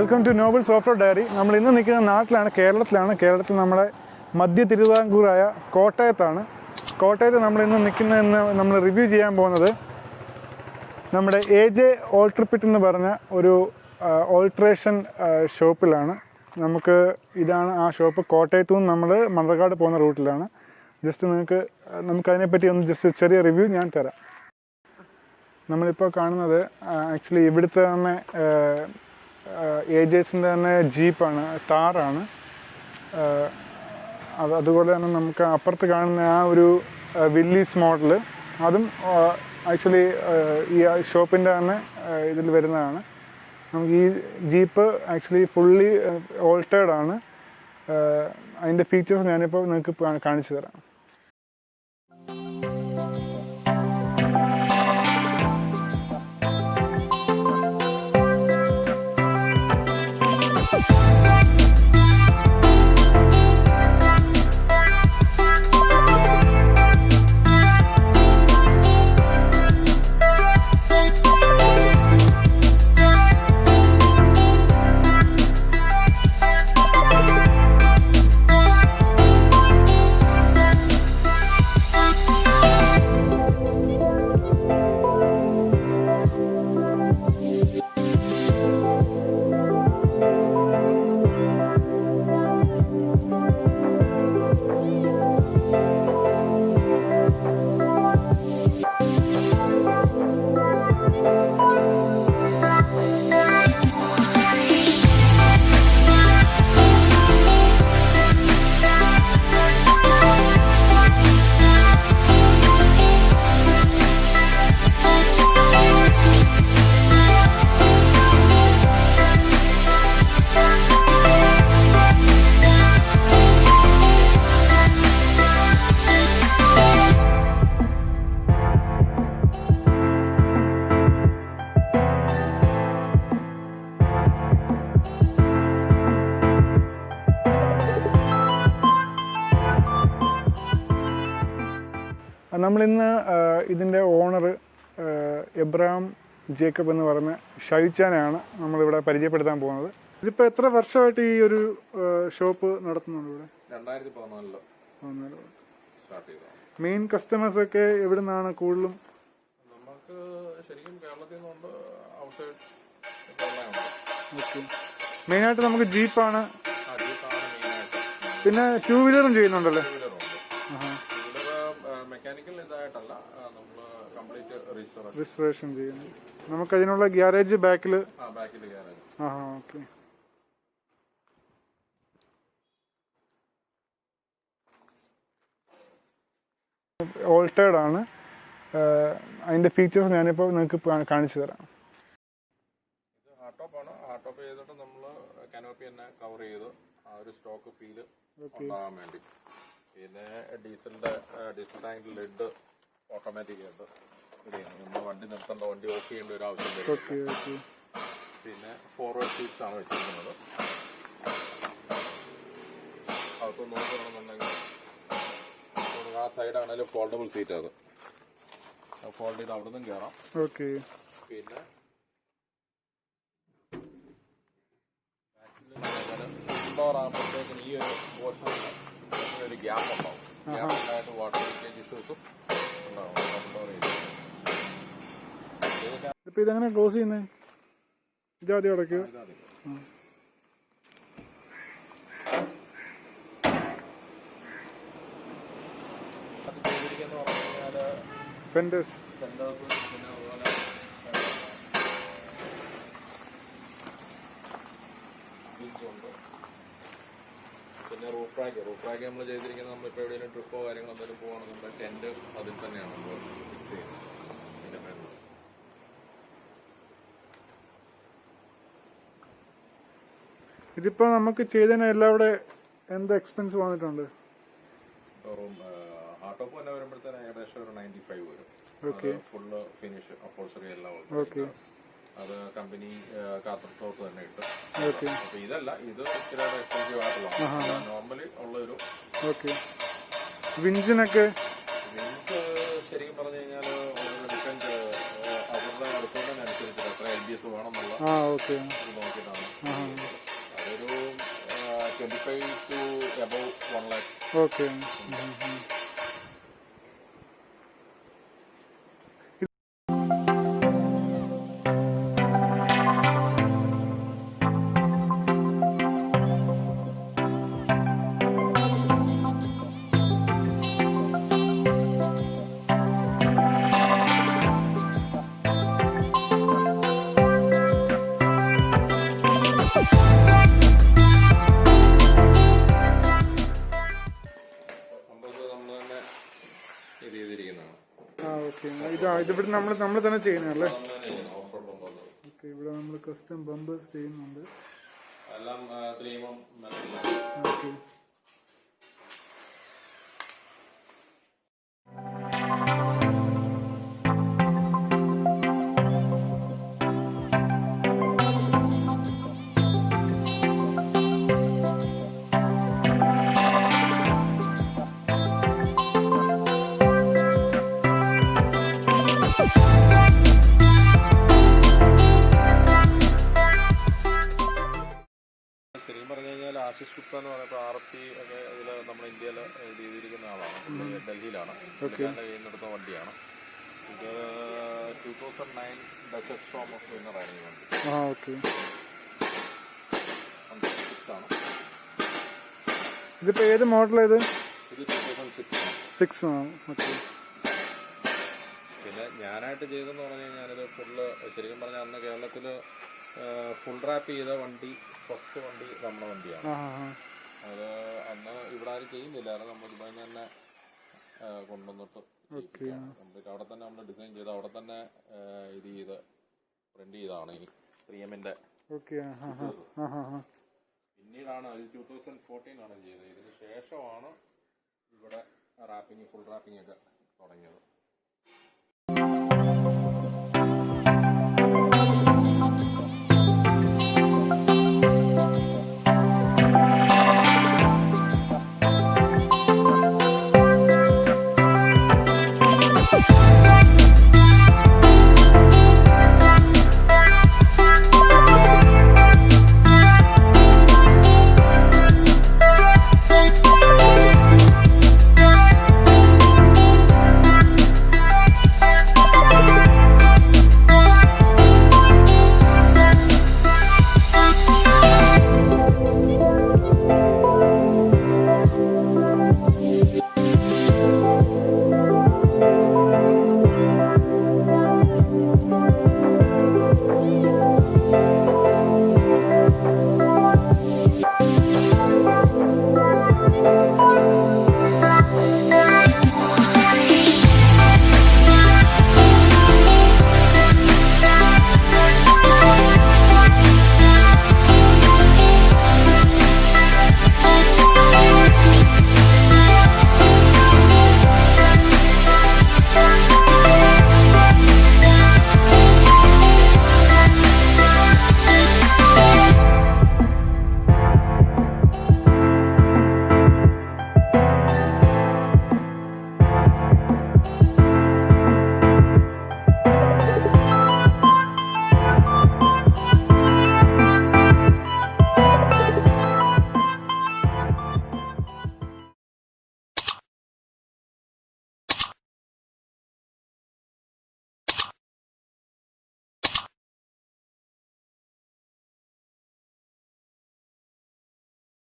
Welcome to nobles off road diary. നമ്മൾ ഇന്ന് നിൽക്കുന്ന നാട്ടിലാണ്, കേരളത്തിൽ നമ്മുടെ മധ്യ തിരുവിതാംകൂറായ കോട്ടയത്താണ്. കോട്ടയത്ത് നമ്മൾ ഇന്ന് നമ്മൾ റിവ്യൂ ചെയ്യാൻ പോകുന്നത് നമ്മുടെ ALTERPIT എന്ന് പറഞ്ഞ ഒരു ഓൾട്രേഷൻ ഷോപ്പിലാണ്. ഇതാണ് ആ ഷോപ്പ്. കോട്ടയത്തു നിന്ന് നമ്മൾ മണ്ണർക്കാട് പോകുന്ന റൂട്ടിലാണ്. നമുക്കതിനെപ്പറ്റി ഒന്ന് ചെറിയ റിവ്യൂ ഞാൻ തരാം. നമ്മളിപ്പോൾ കാണുന്നത് ആക്ച്വലി ഇവിടുത്തെ തന്നെ ഏജേഴ്സിൻ്റെ തന്നെ ജീപ്പാണ്, താറാണ്. അതുപോലെ തന്നെ നമുക്ക് അപ്പുറത്ത് കാണുന്ന ആ ഒരു വില്ലീസ് മോഡൽ, അതും ആക്ച്വലി ഈ ഷോപ്പിൻ്റെ തന്നെ ഇതിൽ വരുന്നതാണ്. നമുക്ക് ഈ ജീപ്പ് ആക്ച്വലി ഫുള്ളി ഓൾട്ടേർഡ് ആണ്. അതിൻ്റെ ഫീച്ചേഴ്സ് ഞാനിപ്പോൾ നിങ്ങൾക്ക് കാണിച്ചു തരാം. നമ്മളിന്ന് ഇതിൻ്റെ ഓണർ എബ്രഹാം ജേക്കബ് എന്ന് പറഞ്ഞ ഷൈച്ചാനെയാണ് നമ്മളിവിടെ പരിചയപ്പെടുത്താൻ പോകുന്നത്. ഇതിപ്പോൾ എത്ര വർഷമായിട്ട് ഈ ഒരു ഷോപ്പ് നടത്തുന്നുണ്ട് ഇവിടെ? 2014 മെയിൻ കസ്റ്റമേഴ്സ് ഒക്കെ എവിടെ നിന്നാണ് കൂടുതലും? നമുക്ക് ശരിക്കും കേരളത്തിൽ നിന്നുണ്ട്, ഔട്ട്സൈഡ്. ഓക്കെ, മെയിനായിട്ട് നമുക്ക് ജീപ്പാണ്, പിന്നെ 2 വീലറും ചെയ്യുന്നുണ്ടല്ലോ. മെക്കാനിക്കൽ ഇതായിട്ടല്ല, നമ്മൾ കംപ്ലീറ്റ് രജിസ്ട്രേഷൻ ചെയ്യുന്നു. നമുക്കതിനുള്ള ഗ്യാരേജ് ബാക്കിൽ. ഗ്യാരേജ്. ഓക്കെ. ഓൾട്ടേർഡ് ആണ്. അതിൻ്റെ ഫീച്ചേഴ്സ് ഞാനിപ്പോൾ നിങ്ങൾക്ക് കാണിച്ചു തരാം. ഇത് ഹാർഡ് ടോപ്പാണ്. ഹാർഡ് ടോപ്പ് ചെയ്തിട്ട് നമ്മൾ കാനോപ്പി തന്നെ കവർ ചെയ്ത് ആ ഒരു സ്റ്റോക്ക് ഫീല് ഉണ്ടാകാൻ വേണ്ടി. പിന്നെ ഡീസൽ ടാങ്കിൽ ലെഡ് ഓട്ടോമാറ്റിക് ഉണ്ട്. നമ്മൾ വണ്ടി നിർത്തേണ്ട, വണ്ടി ഓഫ് ചെയ്യേണ്ട ഒരു ആവശ്യം വരും. പിന്നെ ഫോർവേഡ് സീറ്റ്സ് ആണ് വെച്ചിരിക്കുന്നത്. അതൊക്കെ നോക്കുകയാണെന്നുണ്ടെങ്കിൽ ആ സൈഡാണെങ്കിലും ഫോൾഡബിൾ സീറ്റ്, അത് ഫോൾഡ് ചെയ്ത് അവിടെ നിന്നും കയറാം. പിന്നെ ഡോർ ആകുമ്പോഴത്തേക്കും ഈ ഒരു പോർഷൻ ഒരു ഗ്യാപ്പ് ഉണ്ടാവും. ഗ്യാപ്പുണ്ടായിട്ട് വാട്ടർ ലീക്കേജ് ഇഷ്യൂസും ഉണ്ടാവും. ഇപ്പൊ ഇതെങ്ങനെ ക്ലോസ് ചെയ്യുന്നേ? ഇതാദ്യം അടയ്ക്കുക. ഫെൻഡേഴ്സ്, പിന്നെ അതുപോലെ പിന്നെ റൂഫ് റാക്ക് നമ്മൾ ചെയ്തിരിക്കുന്നത്, നമ്മളിപ്പോൾ എവിടെയെങ്കിലും ട്രിപ്പോ കാര്യങ്ങളോ എന്തെങ്കിലും പോകുകയാണെന്നുണ്ടെങ്കിൽ ടെൻറ്റ് അതിൽ തന്നെയാണ് നമ്മൾ ഫിക്സ് ചെയ്യുന്നത്. അതിൻ്റെ മേളിൽ ഇതിപ്പോൾ നമുക്ക് ചെയ്തതിന് എല്ലാവിടെ എന്ത് എക്സ്പെൻസ് വന്നിട്ടുണ്ട്? ഹാർഡ് ടോപ്പ് തന്നെ വരുമ്പോഴത്തേന് ഏകദേശം ഒരു 95 വരും. ഫുള്ള് ഫിനിഷ് അപ്പോൾസറി എല്ലാം ഉണ്ട്. അത് കമ്പനി കാത്തർത്തോട്ട് തന്നെ ഇട്ട്. അപ്പൊ ഇതല്ല, ഇത് ഇച്ചിരി എക്സ്പെൻസീവ് ആയിട്ടുള്ള നോർമലി ഉള്ളൊരു. വിഞ്ചിനൊക്കെ ശരിക്കും പറഞ്ഞു കഴിഞ്ഞാൽ ഡിഫറൻറ്റ് അവരുടെ അടുത്തോണ്ടനുസരിച്ച് എത്ര LBS സൈസ് വേണമെന്നുള്ള ആ ഓക്കെ ഇത് നോക്കിയിട്ടാണ് അതൊരു 25 to above 1 lakh. ഓക്കെ. ഇതിവിടെ നമ്മൾ തന്നെ ചെയ്യുന്നതല്ലേ? ഓക്കെ. ഇവിടെ നമ്മൾ കസ്റ്റം ബമ്പേഴ്സ് ചെയ്യുന്നുണ്ട്. ഓക്കെ. ശരിക്കും പറഞ്ഞു കഴിഞ്ഞാൽ ആശിഷ് ഗുപ്ത എന്ന് പറയുമ്പോൾ RFC ഒക്കെ ഇതിൽ നമ്മുടെ ഇന്ത്യയിൽ ചെയ്തിരിക്കുന്ന ആളാണ്. ഡൽഹിയിലാണ്. പുള്ളിക്കാരൻ്റെ കയ്യിൽ നിന്നെടുത്ത വണ്ടിയാണ് ഇത്. 2009 ഡച്ചസ് ഫോം ഓഫ് വിന്നറായിരുന്നു ഈ വണ്ടി. ആണ്. ഇതിപ്പോൾ ഏത് മോഡലാണ് ഇത്? ഇത് 2006 ആണ്. ഓക്കെ. പിന്നെ ഞാനായിട്ട് ചെയ്തെന്ന് പറഞ്ഞു കഴിഞ്ഞാൽ ഇത് ഫുള്ള് ശരിക്കും പറഞ്ഞാൽ അന്ന് കേരളത്തിൽ ഫുൾ റാപ്പ് ചെയ്ത വണ്ടി ഫസ്റ്റ് വണ്ടി നമ്മുടെ വണ്ടിയാണ്. അത് അന്ന് ഇവിടെ ആരും ചെയ്യുന്നില്ലായിരുന്നു. നമ്മൾ ദുബായിൽ നിന്ന് തന്നെ കൊണ്ടുവന്നിട്ട് കംപ്ലീറ്റ് അവിടെ തന്നെ നമ്മൾ ഡിസൈൻ ചെയ്ത് അവിടെ തന്നെ ഇത് ചെയ്ത് പ്രിന്റ് ചെയ്താണ് ഈ 3Mന്റെ. പിന്നീടാണ് ഇത് 2014 ആണ് ചെയ്തത്. ഇതിന് ശേഷമാണ് ഇവിടെ റാപ്പിംഗ് ഫുൾ റാപ്പിംഗ് ഒക്കെ തുടങ്ങിയത്.